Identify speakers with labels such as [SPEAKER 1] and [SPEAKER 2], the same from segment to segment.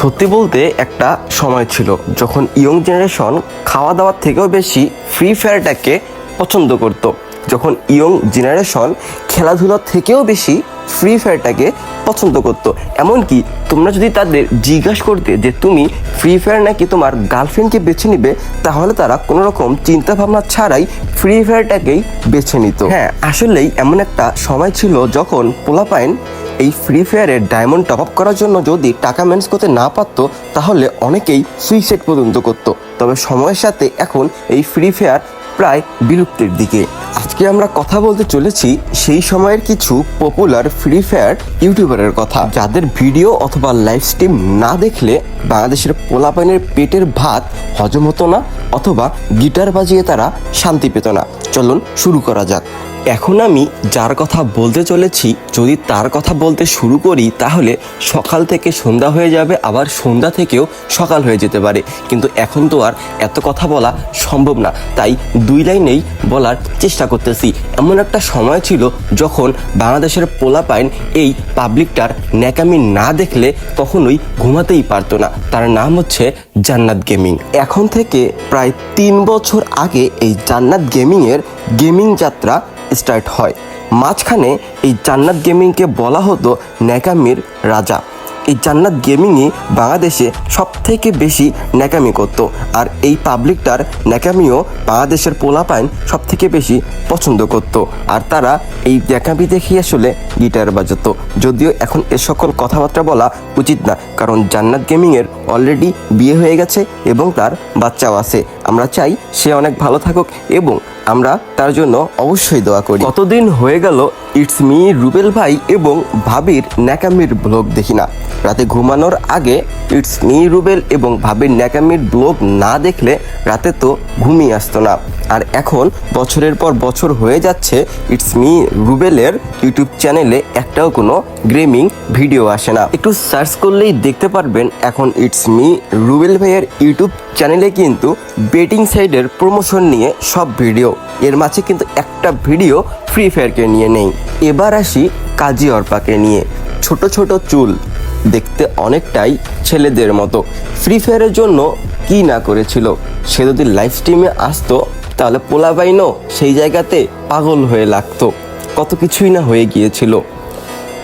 [SPEAKER 1] সত্যি বলতে একটা সময় ছিল যখন ইয়ং জেনারেশন খাওয়া দাওয়ার থেকেও বেশি ফ্রি ফায়ারটাকে পছন্দ করত, যখন ইয়ং জেনারেশন খেলাধুলার থেকেও বেশি ফ্রি ফায়ারটাকে পছন্দ করতো। এমনকি তোমরা যদি তাদের জিজ্ঞাসা করতে যে তুমি ফ্রি ফায়ার নাকি তোমার গার্লফ্রেন্ডকে বেছে নিবে, তাহলে তারা কোনো রকম চিন্তা ভাবনা ছাড়াই ফ্রি ফায়ারটাকেই বেছে নিত। হ্যাঁ, আসলেই এমন একটা সময় ছিল যখন পোলাপাইন এই ফ্রি ফায়ারের ডায়মন্ড টপ আপ করার জন্য যদি টাকা ম্যানেজ করতে না পারতো, তাহলে অনেকেই সুইসাইড পর্যন্ত করত। তবে সময়ের সাথে এখন এই ফ্রি ফায়ার প্রায় বিলুপ্তির দিকে। আজকে আমরা কথা বলতে চলেছি সেই সময়ের কিছু পপুলার ফ্রি ফায়ার ইউটিউবারের কথা, যাদের ভিডিও অথবা লাইভ স্ট্রিম না দেখলে বাংলাদেশের পোলাপাইনের পেটের ভাত হজম হতো না, অথবা গিটার বাজিয়ে তারা শান্তি পেত না। চলুন শুরু করা যাক। এখন আমি যার কথা বলতে চলেছি, যদি তার কথা বলতে শুরু করি তাহলে সকাল থেকে সন্ধ্যা হয়ে যাবে, আবার সন্ধ্যা থেকেও সকাল হয়ে যেতে পারে। কিন্তু এখন তো আর এত কথা বলা সম্ভব না, তাই দুই লাইনেই বলার চেষ্টা করতেছি। এমন একটা সময় ছিল যখন বাংলাদেশের পোলাপাইন এই পাবলিকটার ন্যাকামি না দেখলে কখনোই ঘুমাতেই পারতো না। তার নাম হচ্ছে জান্নাত গেমিং। এখন থেকে প্রায় 3 বছর আগে এই জান্নাত গেমিংয়ের গেমিং যাত্রা স্টার্ট হয়। মাঝখানে এই জান্নাত গেমিংকে বলা হতো ন্যাকামির রাজা। এই জান্নাত গেমিংই বাংলাদেশে সব থেকে বেশি ন্যাকামি করতো, আর এই পাবলিকটার ন্যাকামিও বাংলাদেশের পোলাপাইন সব থেকে বেশি পছন্দ করত। আর তারা এই ন্যাকামি দেখেই আসলে গিটার বাজাতো। যদিও এখন এ সকল কথাবার্তা বলা উচিত না, কারণ জান্নাত গেমিংয়ের অলরেডি বিয়ে হয়ে গেছে এবং তার বাচ্চাও আছে। আমরা চাই সে অনেক ভালো থাকুক এবং আমরা তার জন্য অবশ্যই দোয়া করি। কতদিন হয়ে গেল ইটস মি রুবেল ভাই এবং ভাবির ন্যাকামির ব্লগ দেখি না। রাতে ঘুমানোর আগে ইটস মি রুবেল এবং ভাবির ন্যাকামির ব্লগ না দেখলে রাতে তো ঘুমিয়ে আসতো না। আর এখন বছরের পর বছর হয়ে যাচ্ছে, ইটস মি রুবেলের ইউটিউব চ্যানেলে একটাও কোনো গেমিং ভিডিও আসে না। একটু সার্চ করলেই দেখতে পারবেন এখন ইটস মি রুবেল ভাইয়ের ইউটিউব চ্যানেলে কিন্তু বেটিং সাইটের প্রমোশন নিয়ে সব ভিডিও, এর মাঝে কিন্তু একটা ভিডিও ফ্রি ফায়ারকে নিয়ে নেই। এবার আসি কাজী অর্পাকে নিয়ে। ছোট ছোট চুল, দেখতে অনেকটাই ছেলেদের মতো। ফ্রি ফায়ারের জন্য কি না করেছিল। সে যদি লাইভ স্ট্রিমে আসতো তাহলে পোলাপাইনও সেই জায়গাতে পাগল হয়ে লাগতো। কত কিছুই না হয়ে গিয়েছিল,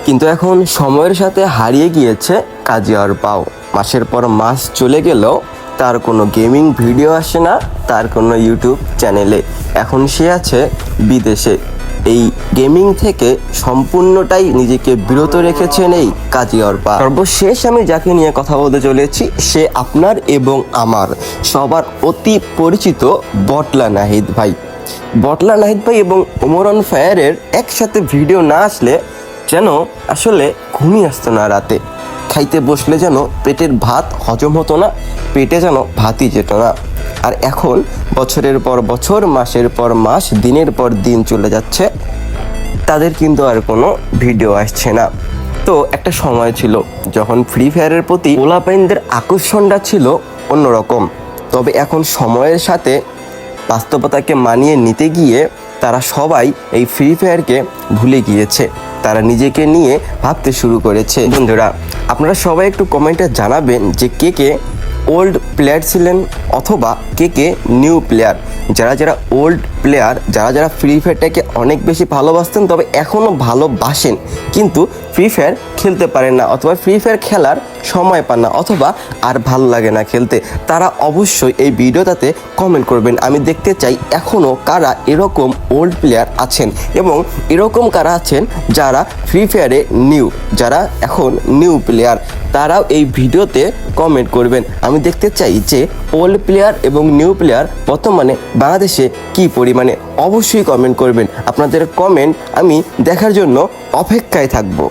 [SPEAKER 1] কিন্তু এখন সময়ের সাথে হারিয়ে গিয়েছে কাজী অর্পাও। মাসের পর মাস চলে গেলেও তার কোনো গেমিং ভিডিও আসে না তার কোনো ইউটিউব চ্যানেলে। এখন সে আছে বিদেশে। এই গেমিং থেকে সম্পূর্ণটাই নিজেকে বিরত রেখেছেন এই কাজী অর্পা। সর্বশেষ আমি যাকে নিয়ে কথা বলতে চলেছি, সে আপনার এবং আমার সবার অতি পরিচিত বটলা নাহিদ ভাই। বটলা নাহিদ ভাই এবং ওমর অন ফায়ারের একসাথে ভিডিও না আসলে যেন আসলে ঘুমিয়ে আসতো না রাতে। খাইতে বসলে যেন পেটের ভাত হজম হতো না, পেটে যেন ভাতই যেত না। আর এখন বছরের পর বছর, মাসের পর মাস, দিনের পর দিন চলে যাচ্ছে, তাদের কিন্তু আর কোনো ভিডিও আসছে না। তো একটা সময় ছিল যখন ফ্রি ফায়ারের প্রতি পোলাপাইনদের আকর্ষণটা ছিল অন্যরকম। তবে এখন সময়ের সাথে বাস্তবতাকে মানিয়ে নিতে গিয়ে তারা সবাই এই ফ্রি ফায়ারকে ভুলে গিয়েছে। তারা নিজেকে নিয়ে ভাবতে শুরু করেছে। বন্ধুরা, আপনারা সবাই একটু কমেন্টে জানাবেন যে কে কে ওল্ড প্লেয়ার ছিলেন অথবা কে কে নিউ প্লেয়ার। যারা যারা ওল্ড প্লেয়ার, যারা যারা ফ্রি ফায়ারটাকে অনেক বেশি ভালোবাসতেন, তবে এখনও ভালোবাসেন কিন্তু ফ্রি ফায়ার খেলতে পারেন না, অথবা ফ্রি ফায়ার খেলার সময় পান না, অথবা আর ভালো লাগে না খেলতে, তারা অবশ্যই এই ভিডিওটাতে কমেন্ট করবেন। আমি দেখতে চাই এখনও কারা এরকম ওল্ড প্লেয়ার আছেন এবং এরকম কারা আছেন যারা ফ্রি ফায়ারে নিউ, যারা এখন নিউ প্লেয়ার, তারাও এই ভিডিওতে কমেন্ট করবেন। আমি দেখতে চাই যে ওল্ড প্লেয়ার এবং নিউ প্লেয়ার বর্তমানে বাংলাদেশে কি পরিমাণে, অবশ্যই কমেন্ট করবেন। আপনাদের কমেন্ট আমি দেখার জন্য অপেক্ষায় থাকবো।